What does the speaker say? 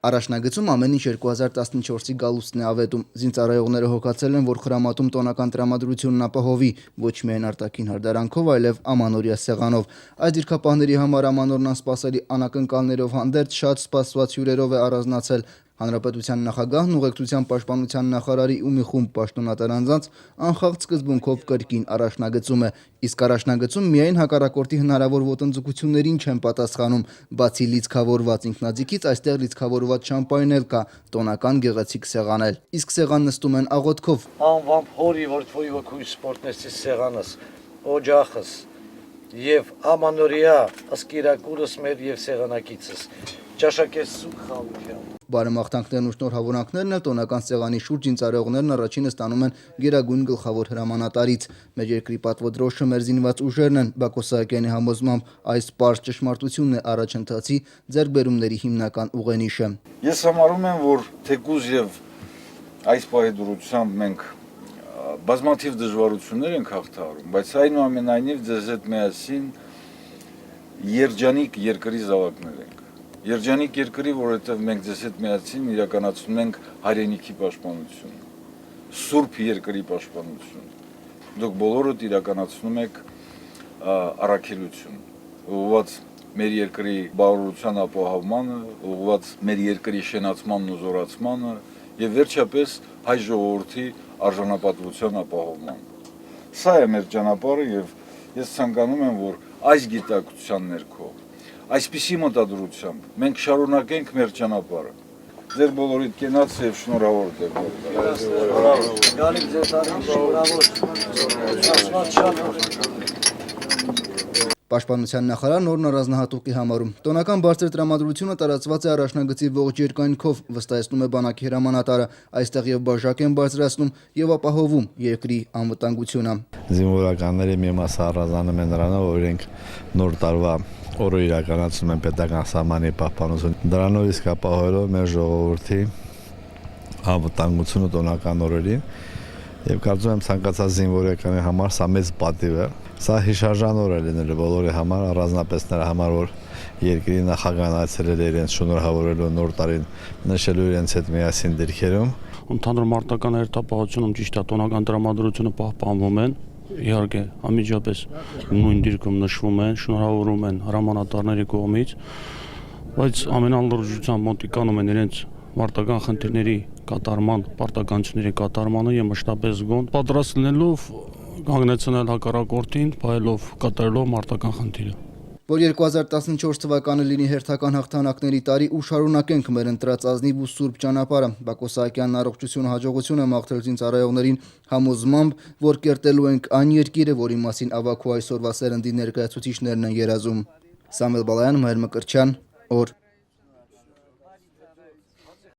Առաջնագծում ամեն ինչ 2014-ի գալուստն է ավետում։ Զինծառայողները հոգացել են, որ խրամատում տոնական տրամադրությունն ապահովի ոչ միայն արտաքին հարդարանքով, այլև ամանորյա սեղանով։ Այս դիրքապահների համար ամանորն անսպասելի անակնկալներով հանդերձ շատ սպասված հյուրերով է առանձնացել։ Հանրապետության նախագահն ուղեկցության պաշտպանության նախարարի ու մի խումբ պաշտոնատար անձանց անխախտ սկզբունքով կրկին առաջնագծում է։ Իսկ առաջնագծում միայն հակառակորդի հնարավոր ոտնձգություններին չեն պատասխանում, բացի լիցքավորված ինքնաձիգից այստեղ լիցքավորված շամպայն էլ կա, տոնական գեղեցիկ սեղան էլ։ Իսկ սեղան նստում են աղոթքով։ Անվամբ հորի, որ твой ոգու սպորտնեսի սեղանս, օջախս եւ ամանորյա ասկիրակուրս մեր եւ սեղանակիցս։ Ճաշակես սուկ խավության։ Բարեմաղթանքներն ու շնորհավորանքներն էլ տոնական սեղանի շուրջ զինծառայողներն առաջինը ստանում են Գերագույն գլխավոր հրամանատարից։ Մեր երկրի պատվոդրոշը մեր զինված ուժերն են, Բակո Սահակյանի համոզմամբ այս պարզ ճշմարտությունն է առաջընթացի ձեռքբերումների հիմնական ուղենիշը։ Ես համարում եմ, որ թեկուզ եւ այս պահի դրությամբ մենք բազմաթիվ դժվարություններ ենք հաղթահարում, բայց այնուամենայնիվ ձեզ հետ միասին երջանիկ երկրի զավակներ ենք։ Երջանիկ երկրի, որովհետև մենք ձեզ հետ միասին իրականացնում ենք հայրենիքի պաշտպանություն, սուրբ երկրի պաշտպանություն։ Դուք բոլորդ իրականացնում եք առաքելություն, ուղղված մեր երկրի բարօրության ապահովմանը, ուղղված մեր երկրի շենացմանն ու զորացմանը եւ վերջապես հայ ժողովրդի արժանապատվության ապահովմանը։ Սա է մեր ճանապարհը եւ ես ցանկանում եմ, որ այս գիտակցության ներքո այսպիսի մտադրությամբ մենք շարունակենք մեր ճանապարհը։ Ձեր բոլորիդ կենաց եւ շնորհավոր Պաշտպանության նախարարն օրն առանձնահատուկ է համարում։ Տոնական բարձր տրամադրությունը տարածված է առաջնագծի ողջ երկայնքով, վստահեցնում է բանակի հրամանատարը։ Այստեղ եւ բաժակ են բարձրացնում եւ ապահովում երկրի անվտանգությունը։ Զինվորականների մի մասը առանձնանում է նրանով, որ իրենք նոր տարվա օրը իրականացնում են պետական սահմանի պահպանություն։ Դրանով իսկ ապահովելով մեր ժողովրդի անվտանգությունը տոնական օրերին եւ կարծում եմ ցանկացած զինվորականի համար սա մեծ պատիվ է։ Սա հիշարժան օր է լինելու բոլորի համար, առանձնապես նրա համար, որ երկրի նախագահն այցելել է իրենց շնորհավորելու նոր տարին, նշելու իրենց հետ միասին դիրքերում։ Ընդհանուր մարտական հերթապահությունում ճիշտ է տոնական տրամադրությունը պահպանվում են։ Իհարկե, անմիջապես նույն դիրքում նշվում են, շնորհավորում են հրամանատարների կողմից, բայց ամենալրջությամբ մոտիկանում են իրենց մարտական խնդիրների կատարման, պարտականությունների կատարմանը եւ մշտապես զգոն պատրաստ լինելով կանգնեցնել հակառակորդին, փայլով կատարելով մարտական խնդիրը։ Որ 2014 թվականը լինի հերթական հաղթանակների տարի ու շարունակենք մեր ընտրած ազնիվ ու սուրբ ճանապարհը։ Բակո Սահակյանն առողջություն ու հաջողություն է մաղթել զինծառայողներին համոզմամբ, որ կերտելու ենք այն երկիրը, որի մասին ավագ ու այսօրվա սերնդի ներկայացուցիչներն են երազում։ Սամվել Բալայան, Մհեր Մկրտչյան, օր